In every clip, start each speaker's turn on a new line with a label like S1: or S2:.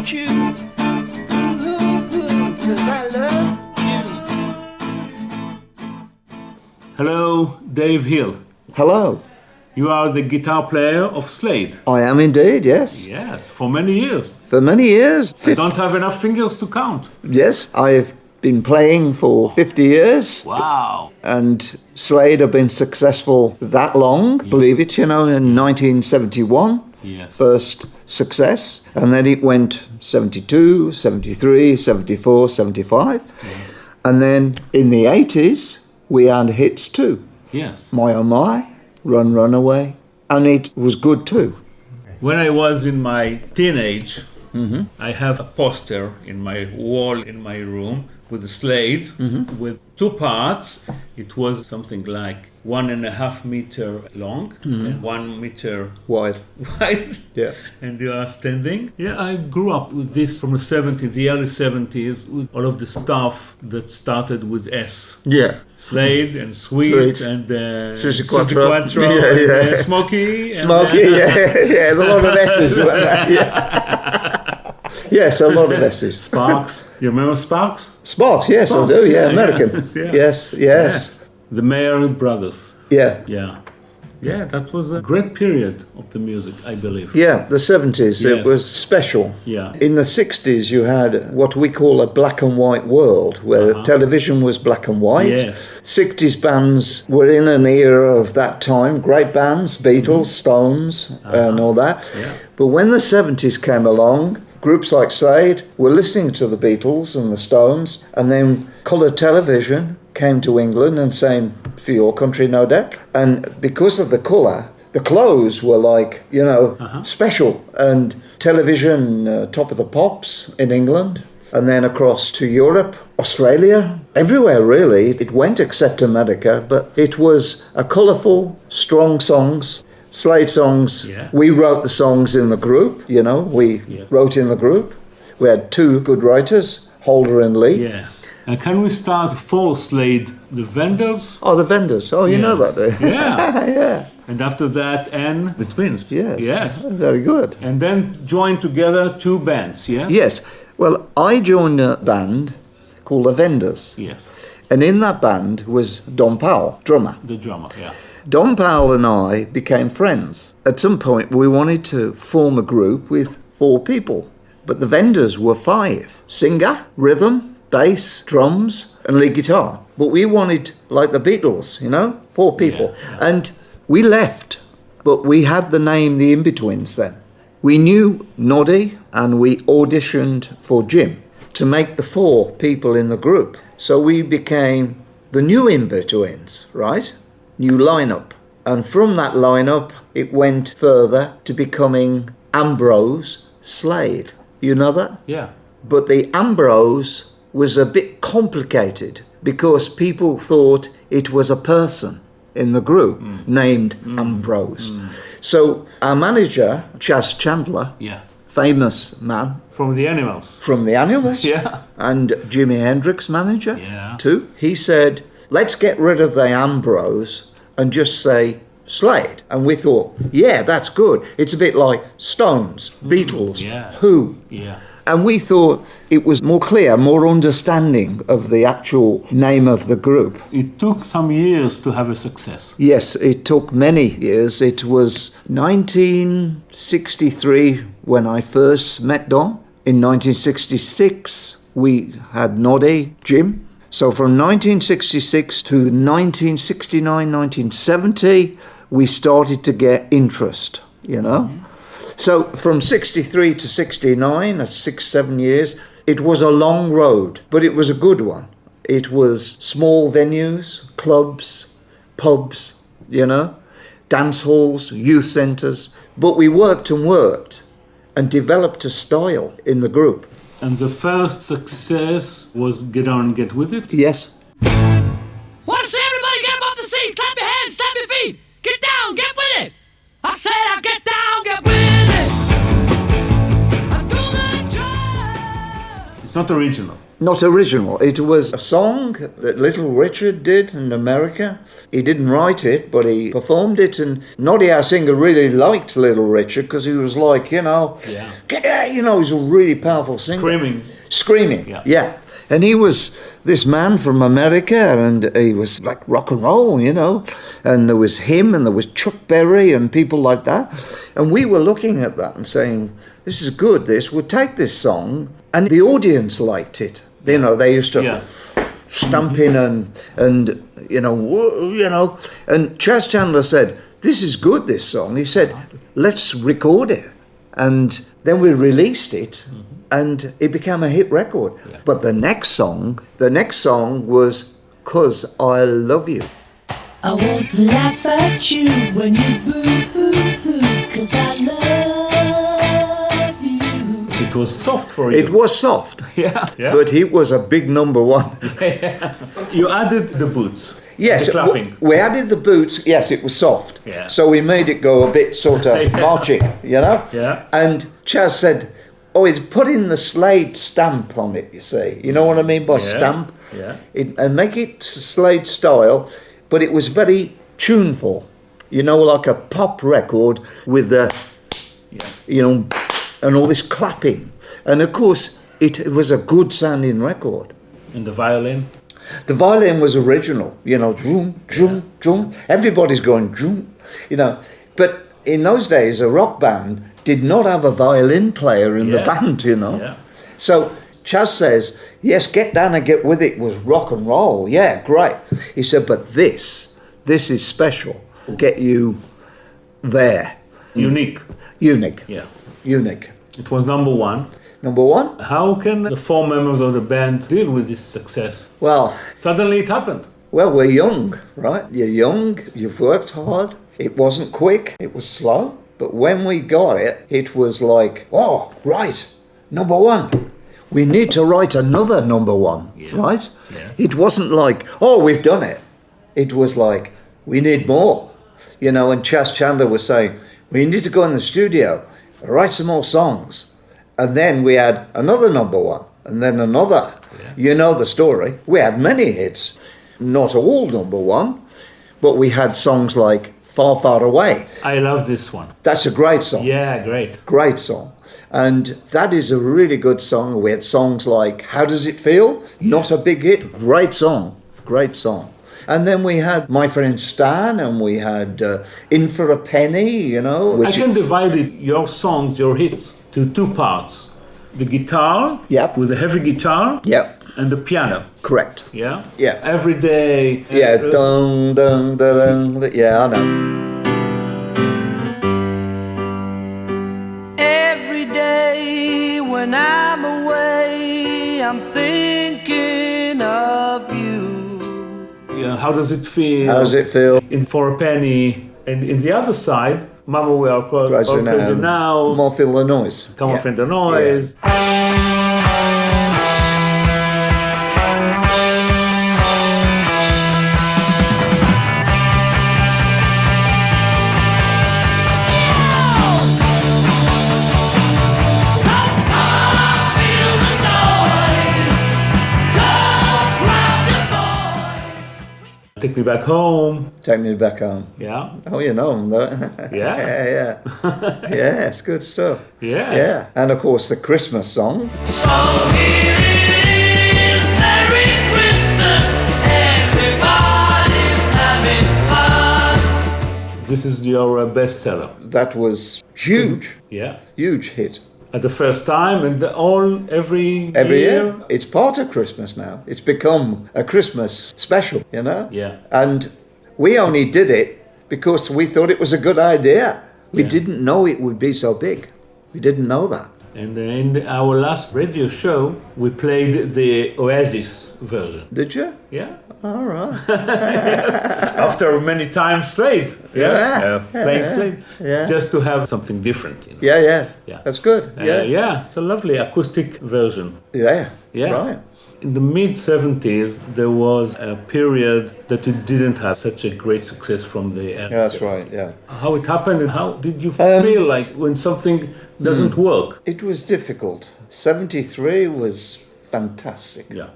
S1: want you. Cause I love you.
S2: Hello, Dave Hill.
S3: Hello.
S2: You are the guitar player of Slade.
S3: I am indeed, yes.
S2: Yes, for many years.
S3: For many years.
S2: I don't have enough fingers to count.
S3: Yes, I've been playing for 50 years.
S2: Wow.
S3: And Slade have been successful that long, believe it, in 1971.
S2: Yes.
S3: First success. And then it went 72, 73, 74, 75. And then in the 80s, we had hits too.
S2: Yes.
S3: My Oh My, Run Run Away. And it was good too.
S2: When I was in my teenage, I have a poster in my wall in my room with a Slade with two parts. It was something like 1.5 meter long and 1 meter
S3: Wide.
S2: wide.
S3: Yeah.
S2: And you are standing. Yeah, I grew up with this from the 70s, the early 70s, with all of the stuff that started with S.
S3: Yeah.
S2: Slade and Sweet
S3: Sweet.
S2: and
S3: Sushi
S2: Sushi
S3: Quattro.
S2: Quattro
S3: Yeah,
S2: and
S3: yeah.
S2: Smokey.
S3: Smoky, yeah, a lot of S's. Weren't there? Yeah. Yes, a lot of S's.
S2: Sparks. You remember Sparks?
S3: Sparks, yes,
S2: Sparks,
S3: I do, yeah,
S2: yeah,
S3: American.
S2: yeah.
S3: Yes.
S2: The Mayer brothers.
S3: Yeah.
S2: Yeah, that was a great period of the music, I believe.
S3: Yeah, the 70s,
S2: Yes.
S3: it was special.
S2: Yeah.
S3: In the 60s, you had what we call a black and white world, where television was black and white.
S2: Yes.
S3: 60s bands were in an era of that time, great bands, Beatles, Stones, and all that.
S2: Yeah.
S3: But when the 70s came along, groups like Slade were listening to the Beatles and the Stones, and then colour television came to England and saying, for your country, no doubt. And because of the colour, the clothes were like, special. And television, top of the pops in England, and then across to Europe, Australia, everywhere really. It went except America, but it was a colourful, strong songs. Slade songs,
S2: Yeah.
S3: we wrote the songs in the group, we wrote in the group. We had two good writers, Holder and Lee.
S2: Yeah. And can we start for Slade, the Vendors?
S3: Oh, the Vendors. Oh, you know
S2: Yes.
S3: that, do you?
S2: Yeah.
S3: Yeah.
S2: And after that, Anne, the Twins.
S3: Yes.
S2: Yes.
S3: Very good.
S2: And then join together two bands, yes?
S3: Yes. Well, I joined a band called the Vendors.
S2: Yes.
S3: And in that band was Don Powell, drummer.
S2: The drummer, yeah.
S3: Don Powell and I became friends. At some point, we wanted to form a group with 4 people. But the Vendors were 5. Singer, rhythm, bass, drums, and lead guitar. But we wanted, like the Beatles, 4 people.
S2: Yeah.
S3: And we left, but we had the name The In-Betweens then. We knew Noddy, and we auditioned for Jim to make the 4 people in the group. So we became the new In-Betweens, right? New lineup. And from that lineup, it went further to becoming Ambrose Slade. You know that?
S2: Yeah.
S3: But the Ambrose was a bit complicated because people thought it was a person in the group named Ambrose. So our manager, Chas Chandler,
S2: Yeah.
S3: famous man
S2: From the Animals.
S3: from the Animals,
S2: Yeah.
S3: and Jimi Hendrix manager
S2: Yeah.
S3: too, he said, let's get rid of the Ambrose and just say Slade. And we thought, yeah, that's good. It's a bit like Stones, Beatles,
S2: yeah.
S3: Who.
S2: Yeah.
S3: And we thought it was more clear, more understanding of the actual name of the group.
S2: It took some years to have a success.
S3: Yes, it took many years. It was 1963 when I first met Don. In 1966, we had Noddy, Jim. So from 1966 to 1969, 1970, we started to get interest, So from 63 to 69, that's 6-7 years, it was a long road, but it was a good one. It was small venues, clubs, pubs, dance halls, youth centres. But we worked and developed a style in the group.
S2: And the first success was Get On, Get With It.
S3: Yes.
S4: What's everybody get up off the seat? Clap your hands, stamp your feet. Get down, get with it. I said I'll get down, get with it. I do the job.
S2: It's not original.
S3: Not original. It was a song that Little Richard did in America. He didn't write it, but he performed it, and Noddy, our singer, really liked Little Richard because he was like, you know, he's a really powerful singer. Screaming, yeah. And he was this man from America, and he was like rock and roll, you know. And there was him, and there was Chuck Berry, and people like that. And we were looking at that and saying, this is good, we'll take this song. And the audience liked it. You know, they used to stamp in and you know. And Chas Chandler said, this is good, this song. He said, let's record it. And then we released it, and it became a hit record. Yeah. But the next song was 'Cause I Love You.
S1: I won't laugh at you when you boo-hoo-hoo, 'cause I love you.
S2: It was soft for you.
S3: It was soft.
S2: Yeah.
S3: But it was a big number one.
S2: You added the boots.
S3: Yes,
S2: the clapping.
S3: We added the boots. Yes, it was soft.
S2: Yeah.
S3: So we made it go a bit sort of marching, you know?
S2: Yeah.
S3: And Chas said, he's putting the Slade stamp on it, you see. You know what I mean by stamp?
S2: Yeah.
S3: And make it Slade style, but it was very tuneful. You know, like a pop record with the, you know, and all this clapping. And of course, it was a good sounding record.
S2: And the violin?
S3: The violin was original, you know, drum, drum, drum. Everybody's going drum, you know. But in those days, a rock band did not have a violin player in the band, you know. Yeah. So Chas says, yes, Get Down and Get With It was rock and roll. Yeah, great. He said, but this is special. Get you there.
S2: Unique.
S3: Yeah. Unique.
S2: It was number one.
S3: Number one?
S2: How can the 4 members of the band deal with this success?
S3: Well,
S2: suddenly it happened.
S3: Well, we're young, right? You're young, you've worked hard. It wasn't quick, it was slow. But when we got it, it was like, oh, right, number one. We need to write another number one, right? Yeah. It wasn't like, oh, we've done it. It was like, we need more. You know, and Chas Chandler was saying, we need to go in the studio, write some more songs. And then we had another number one, and then another. Yeah. You know the story. We had many hits, not all number one, but we had songs like Far, Far Away.
S2: I love this one.
S3: That's a great song.
S2: Yeah, great.
S3: Great song. And that is a really good song. We had songs like How Does It Feel? Yeah. Not a big hit. Great song. Great song. And then we had My Friend Stan, and we had In For a Penny, you know.
S2: I can divide your songs, your hits, to 2 parts. The guitar, with the heavy guitar, and the piano.
S3: Correct.
S2: Yeah?
S3: Yeah.
S2: Every day.
S3: Yeah, dun, dun, dun, dun. Yeah, I know.
S1: Every day when I'm away, I'm thinking of you.
S2: Yeah, how does it feel?
S3: How does it feel?
S2: In For a Penny. And in the other side, Mama, we are crazy now.
S3: More Feel the Noise.
S2: Come on, Feel the Noise. Yeah. Take Me Back Home.
S3: Take Me Back Home.
S2: Yeah.
S3: Oh, you know them, though.
S2: Yeah.
S3: Yeah, it's good stuff.
S2: Yes.
S3: Yeah. And, of course, the Christmas song.
S1: So here it is, Merry Christmas, everybody's having fun.
S2: This is your bestseller.
S3: That was huge.
S2: Yeah.
S3: Huge hit.
S2: At the first time, and every
S3: year. It's part of Christmas now. It's become a Christmas special, you know?
S2: Yeah.
S3: And we only did it because we thought it was a good idea. We didn't know it would be so big. We didn't know that.
S2: And in our last radio show, we played the Oasis version.
S3: Did you?
S2: Yeah.
S3: All right.
S2: Yes. After many times Slade. Yes. Playing Slade.
S3: Yeah.
S2: Just to have something different. You know?
S3: Yeah. That's good.
S2: Yeah. It's a lovely acoustic version.
S3: Yeah.
S2: Right. In the mid-70s, there was a period that it didn't have such a great success from the early 70s.
S3: That's right, yeah.
S2: How it happened and how did you feel like when something doesn't work?
S3: It was difficult. 73 was fantastic.
S2: Yeah.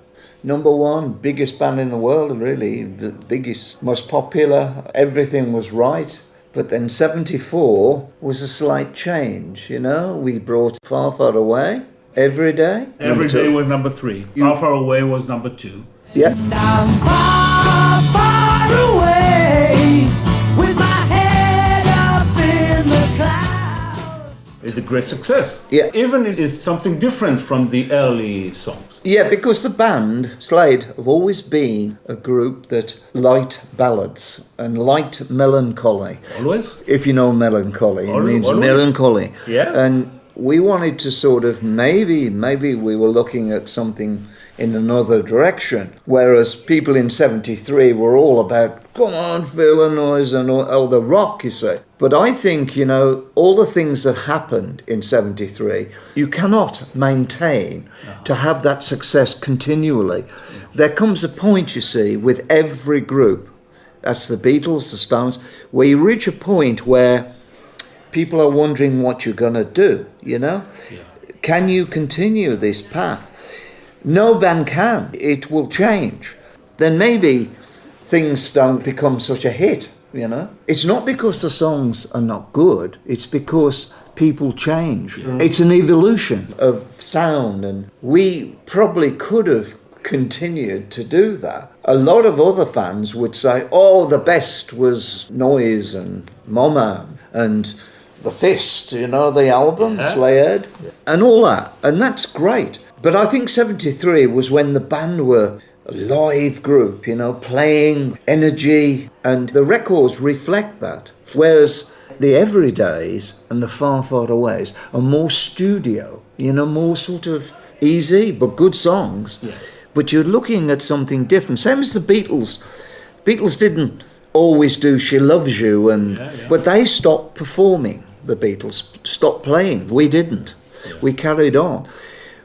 S3: Number one, biggest band in the world, really. The biggest, most popular. Everything was right. But then 74 was a slight change, you know. We brought Far, Far Away every day.
S2: Every day was number 3. Far, Far Away was number 2.
S3: Yeah.
S1: I'm far, far away with my head up in the clouds.
S2: It's a great success.
S3: Yeah.
S2: Even if it's something different from the early songs.
S3: Yeah, because the band, Slade, have always been a group that liked ballads and liked melancholy.
S2: Always?
S3: If you know melancholy, it means
S2: Always.
S3: melancholy.
S2: Yeah.
S3: And we wanted to sort of, maybe we were looking at something in another direction, whereas people in 73 were all about, come on, feel the noise and all the rock, you see. But I think, you know, all the things that happened in 73, you cannot maintain to have that success continually. There comes a point, you see, with every group, that's the Beatles, the Stones, where you reach a point where people are wondering what you're going to do, you know?
S2: Yeah.
S3: Can you continue this path? No band can. It will change. Then maybe things don't become such a hit, you know? It's not because the songs are not good. It's because people change. Yeah. It's an evolution of sound, and we probably could have continued to do that. A lot of other fans would say, oh, the best was Noise and Mama and The Fist, you know, the album, Slade, and all that. And that's great. But I think 73 was when the band were a live group, you know, playing energy, and the records reflect that. Whereas the Everydays and the Far, Far Aways are more studio, you know, more sort of easy, but good songs.
S2: Yes.
S3: But you're looking at something different. Same as the Beatles. Beatles didn't always do She Loves You, but they stopped performing. The Beatles stopped playing. We didn't. Yes. We carried on.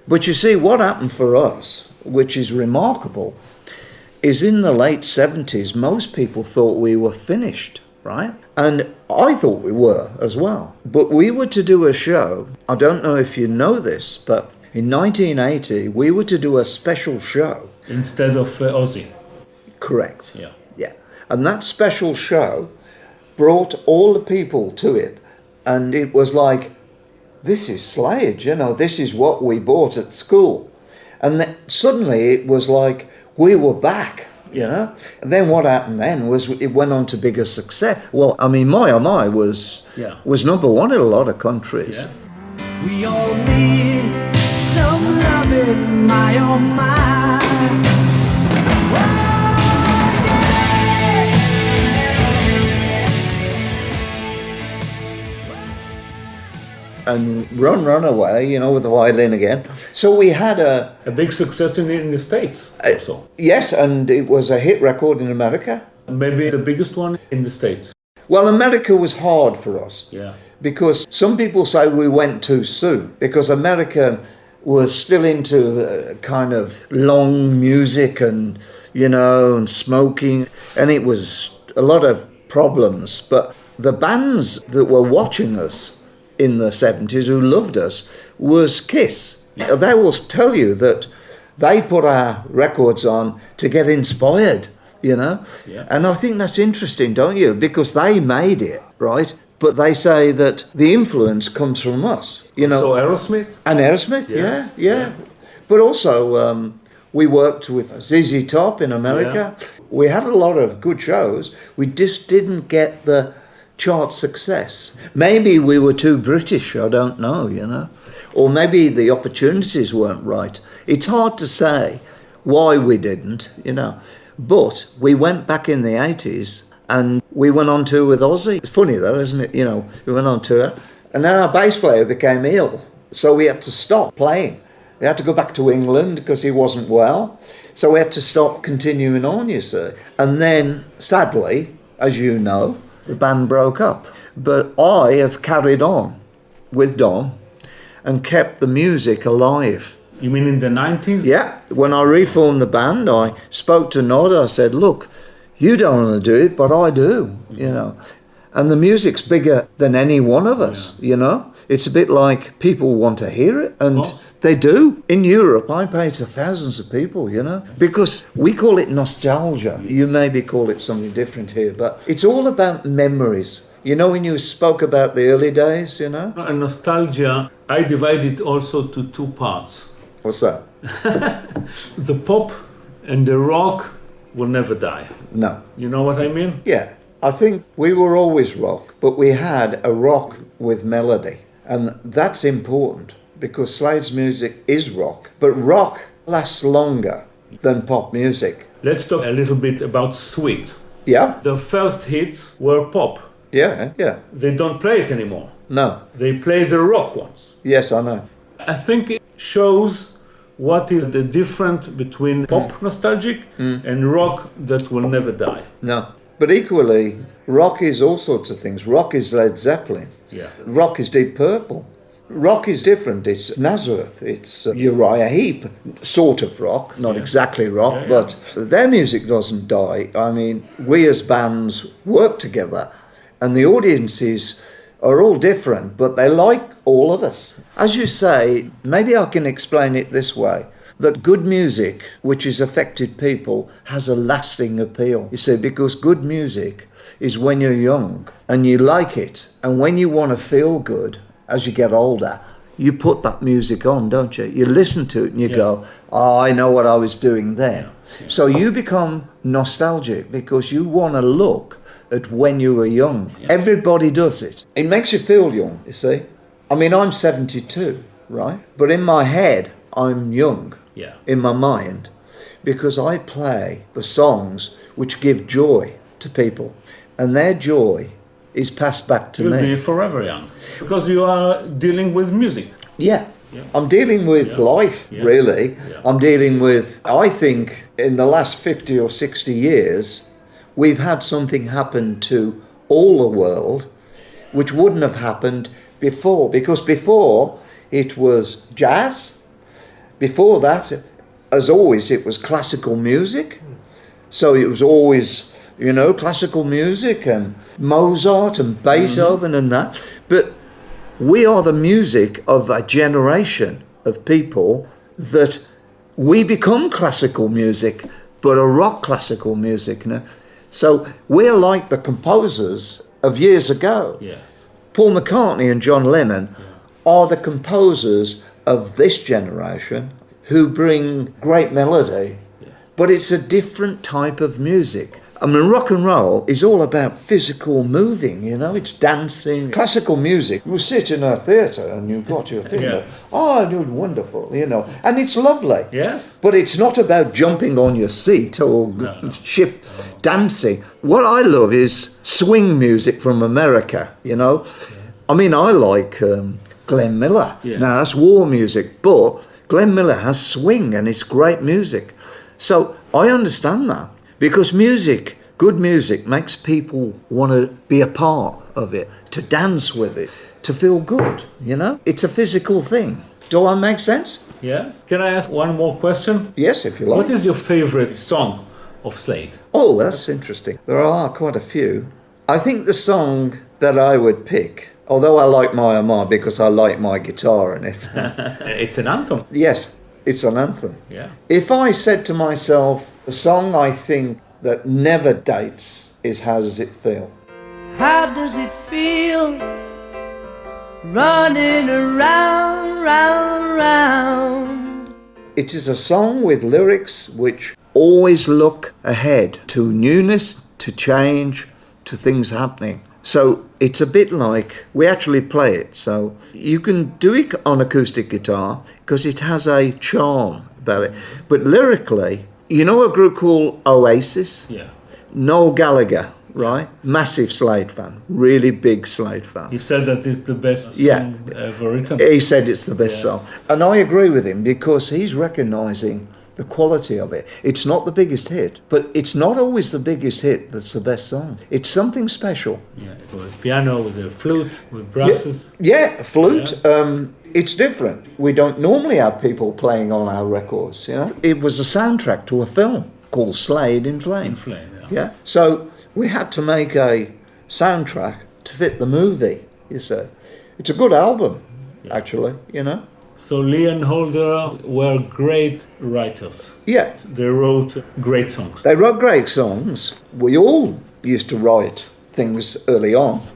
S3: But you see, what happened for us, which is remarkable, is in the late 70s, most people thought we were finished, right? And I thought we were as well. But we were to do a show, I don't know if you know this, but in 1980, we were to do a special show.
S2: Instead of Ozzy.
S3: Correct.
S2: Yeah.
S3: Yeah. And that special show brought all the people to it. And it was like, this is Slade, you know, this is what we bought at school. And then suddenly it was like, we were back, you know. And then what happened then was it went on to bigger success. Well, I mean, My Oh My was number one in a lot of countries.
S2: Yeah.
S1: We all need some loving, my oh my.
S3: And Run Away, you know, with the violin again. So we had a
S2: big success in the States also.
S3: Yes, and it was a hit record in America.
S2: Maybe the biggest one in the States.
S3: Well, America was hard for us.
S2: Yeah.
S3: Because some people say we went too soon, because America was still into kind of long music and, you know, and smoking, and it was a lot of problems. But the bands that were watching us in the 70s who loved us was Kiss.
S2: Yeah.
S3: They will tell you that they put our records on to get inspired, you know.
S2: Yeah.
S3: And I think that's interesting, don't you? Because they made it, right? But they say that the influence comes from us, you know.
S2: So Aerosmith?
S3: And Aerosmith,
S2: Yes.
S3: yeah. But also we worked with ZZ Top in America. Yeah. We had a lot of good shows. We just didn't get the chart success. Maybe we were too British, I don't know, you know. Or maybe the opportunities weren't right. It's hard to say why we didn't, you know. But we went back in the 80s and we went on tour with Ozzy. It's funny though, isn't it? You know, we went on tour and then our bass player became ill. So we had to stop playing. We had to go back to England because he wasn't well. So we had to stop continuing on, you see. And then, sadly, as you know, the band broke up. But I have carried on with Don and kept the music alive.
S2: You mean in the 90s?
S3: Yeah. When I reformed the band, I spoke to Nod. I said, look, you don't want to do it, but I do, you know. And the music's bigger than any one of us, you know. it's a bit like people want to hear it, and
S2: course.
S3: they do. In Europe, I pay to thousands of people, because we call it nostalgia. You maybe call it something different here, but it's all about memories. When you spoke about the early days,
S2: And nostalgia, I divide it also to two parts.
S3: What's that?
S2: The pop and the rock will never die.
S3: No.
S2: You know what I mean?
S3: Yeah. I think we were always rock, but we had a rock with melody. And that's important because Slade's music is rock. But rock lasts longer than pop music.
S2: Let's talk a little bit about Sweet.
S3: Yeah?
S2: The first hits were pop.
S3: Yeah.
S2: They don't play it anymore.
S3: No.
S2: They play the rock ones.
S3: Yes, I know.
S2: I think it shows what is the difference between pop nostalgic and rock that will never die.
S3: No. But equally, rock is all sorts of things. Rock is Led Zeppelin.
S2: Yeah.
S3: Rock is Deep Purple. Rock is different. It's Nazareth. It's Uriah Heep, sort of rock, not exactly rock, but their music doesn't die. I mean, we as bands work together, and the audiences are all different, but they like all of us. As you say, maybe I can explain it this way, that good music, which has affected people, has a lasting appeal. You see, because good music is when you're young and you like it, and when you want to feel good as you get older, you put that music on, don't you? You listen to it and you go, oh, I know what I was doing then. So you become nostalgic because you want to look at when you were young. Everybody does it. It makes you feel young, you see. I mean, I'm 72, right? But in my head, I'm young. In my mind, because I play the songs which give joy to people, and their joy is passed back to
S2: You'll
S3: me.
S2: be forever young because you are dealing with music.
S3: Yeah. I'm dealing with life, really. I'm dealing with, I think, in the last 50 or 60 years, we've had something happen to all the world which wouldn't have happened before, because before it was jazz. Before that, as always, it was classical music. So it was always, classical music and Mozart and Beethoven and that. But we are the music of a generation of people that we become classical music, but a rock classical music. So we're like the composers of years ago.
S2: Yes.
S3: Paul McCartney and John Lennon are the composers of this generation who bring great melody, but it's a different type of music. I mean, rock and roll is all about physical moving, it's dancing. Classical music, you sit in a theatre and you've got your thing, you're wonderful, and it's lovely.
S2: Yes.
S3: But it's not about jumping on your seat or shift dancing. What I love is swing music from America, I mean, I like Glenn Miller. Now, that's war music, but Glenn Miller has swing and it's great music. So I understand that because good music makes people want to be a part of it, to dance with it, to feel good, It's a physical thing. Do I make sense?
S2: Yes. Can I ask one more question?
S3: Yes, if you like.
S2: What is your favorite song of Slade?
S3: Oh, that's interesting. There are quite a few. I think the song that I would pick, although I like My Oh My because I like my guitar in it.
S2: It's an anthem.
S3: Yes, it's an anthem.
S2: Yeah.
S3: If I said to myself, the song I think that never dates is How Does It Feel?
S1: How does it feel running around, round, round?
S3: It is a song with lyrics which always look ahead to newness, to change, to things happening. So it's a bit like, we actually play it, so you can do it on acoustic guitar because it has a charm about it. But lyrically, you know a group called Oasis?
S2: Yeah.
S3: Noel Gallagher, right? Massive Slade fan, really big Slade fan.
S2: He said that it's the best song ever written.
S3: He said it's the best song. And I agree with him because he's recognising the quality of it. It's not the biggest hit, but it's not always the biggest hit that's the best song. It's something special.
S2: Yeah, with piano, with the flute, with brasses.
S3: Yeah, flute. It's different. We don't normally have people playing on our records, It was a soundtrack to a film called Slade in Flame.
S2: In Flame,
S3: Yeah. So we had to make a soundtrack to fit the movie, you see. It's a good album, actually, you know.
S2: So Lee and Holder were great writers.
S3: Yeah,
S2: They wrote great songs.
S3: they wrote great songs. We all used to write things early on.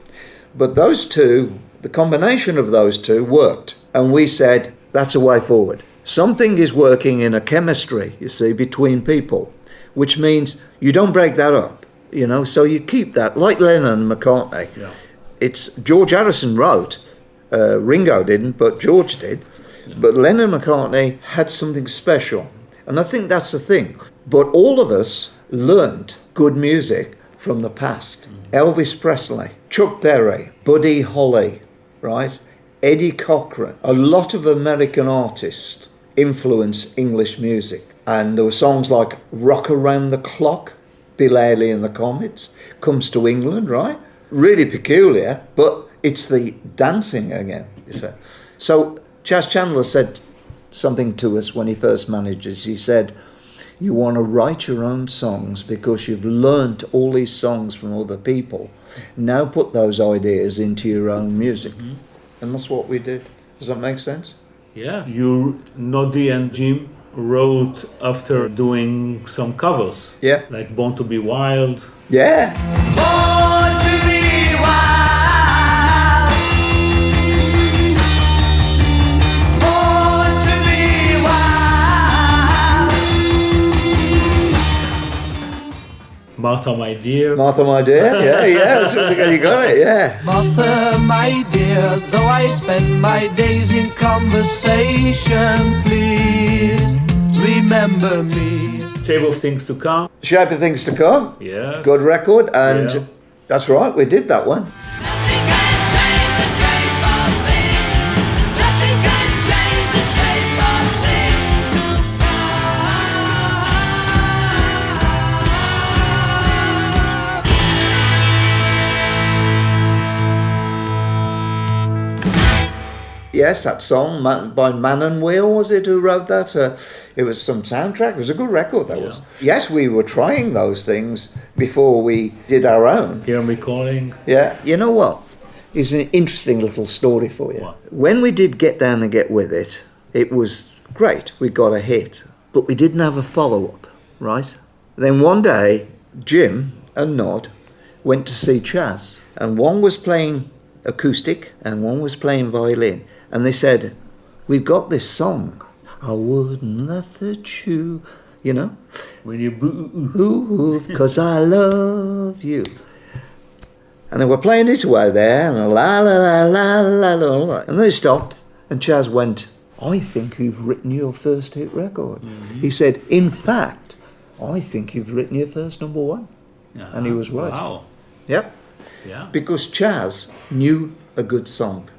S3: But those two, the combination of those two worked. And we said, that's a way forward. Something is working in a chemistry, you see, between people, which means you don't break that up, you know, so you keep that, like Lennon and McCartney.
S2: Yeah.
S3: It's George Harrison wrote, Ringo didn't, but George did. But Lennon and McCartney had something special. And I think that's the thing. But all of us learned good music from the past. Elvis Presley, Chuck Berry, Buddy Holly, right? Eddie Cochran. A lot of American artists influenced English music. And there were songs like Rock Around the Clock, Bill Haley and the Comets, comes to England, right? Really peculiar, but it's the dancing again, you see. So Chas Chandler said something to us when he first managed us. He said, you want to write your own songs because you've learnt all these songs from other people. Now put those ideas into your own music. Mm-hmm. And that's what we did. Does that make sense?
S2: Yeah. You, Noddy and Jim, wrote after doing some covers.
S3: Yeah.
S2: Like Born to Be Wild.
S3: Yeah.
S4: Born to be wild. Born to be wild.
S2: Martha, My Dear.
S3: Martha, my dear. Yeah. You got it, yeah.
S4: Martha, my dear, though I spend my days in conversation, please remember me.
S2: Shape of Things to Come.
S3: Shape of Things to Come.
S2: Yes.
S3: Good record. And
S2: Yeah.
S3: that's right, we did that one.
S5: Nothing can change the shape of things. Nothing can change the shape of
S3: Yes, that song by Man and Wheel, was it, who wrote that? It was some soundtrack. It was a good record, that was. Yes, we were trying those things before we did our own.
S2: Hear Me Calling.
S3: Yeah, you know what? It's an interesting little story for you.
S2: What?
S3: When we did Get Down and Get With It, it was great. We got a hit. But we didn't have a follow-up, right? Then one day, Jim and Nod went to see Chas. And one was playing acoustic and one was playing violin. And they said, we've got this song. I wouldn't laugh at you, you know?
S2: When you boo.
S3: Ooh, 'cause I love you. And they were playing it away there, and la la la la la la. And they stopped, and Chas went, I think you've written your first hit record. Mm-hmm. He said, in fact, I think you've written your first number one.
S2: Yeah.
S3: And he was right.
S2: Wow.
S3: Yep.
S2: Yeah.
S3: Because Chas knew a good song.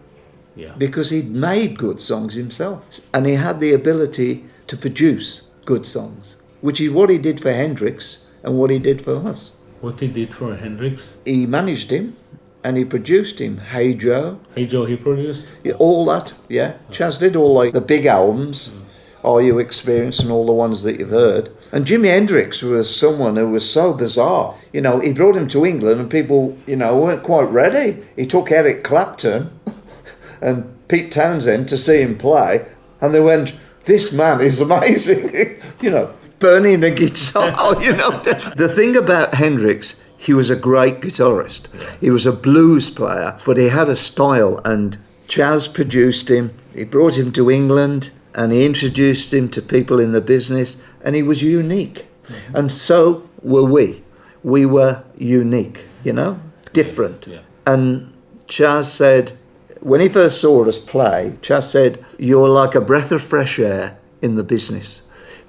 S2: Yeah.
S3: Because he'd made good songs himself. And he had the ability to produce good songs, which is what he did for Hendrix and what he did for us.
S2: What he did for Hendrix.
S3: He managed him and he produced him. Hey Joe.
S2: Hey Joe, he produced.
S3: Yeah, all that, yeah. Chas did all like the big albums, Are You Experienced and all the ones that you've heard. And Jimi Hendrix was someone who was so bizarre. You know, he brought him to England and people, you know, weren't quite ready. He took Eric Clapton and Pete Townsend to see him play, and they went, this man is amazing. You know, burning a guitar, you know. The thing about Hendrix, he was a great guitarist. He was a blues player, but he had a style, and Chas produced him. He brought him to England, and he introduced him to people in the business, and he was unique. Mm-hmm. And so were we. We were unique, you know, different.
S2: Yeah.
S3: And Chas said, when he first saw us play, Chas said, you're like a breath of fresh air in the business.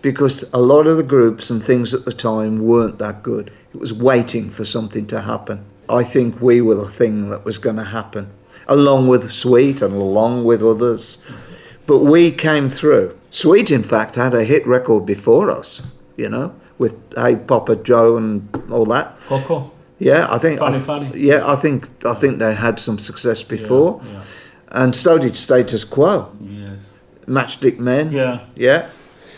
S3: Because a lot of the groups and things at the time weren't that good. It was waiting for something to happen. I think we were the thing that was going to happen, along with Sweet and along with others. But we came through. Sweet, in fact, had a hit record before us, you know, with Hey Papa Joe and all that.
S2: Coco.
S3: Yeah, I think.
S2: Funny.
S3: Yeah, I think they had some success before,
S2: Yeah.
S3: and so did Status Quo.
S2: Yes.
S3: Matchstick Men.
S2: Yeah.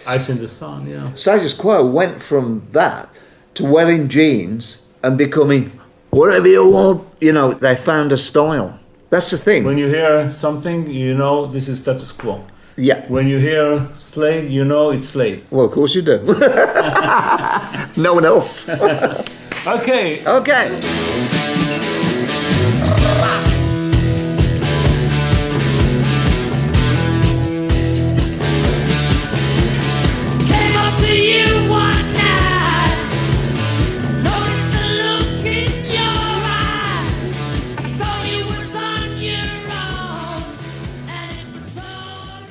S2: Ice in the Sun. Yeah.
S3: Status Quo went from that to wearing jeans and becoming whatever you want. You know, they found a style. That's the thing.
S2: When you hear something, you know this is status quo.
S3: Yeah.
S2: When you hear Slade, you know it's Slade.
S3: Well, of course you do. No one else.
S2: Okay.
S3: Okay.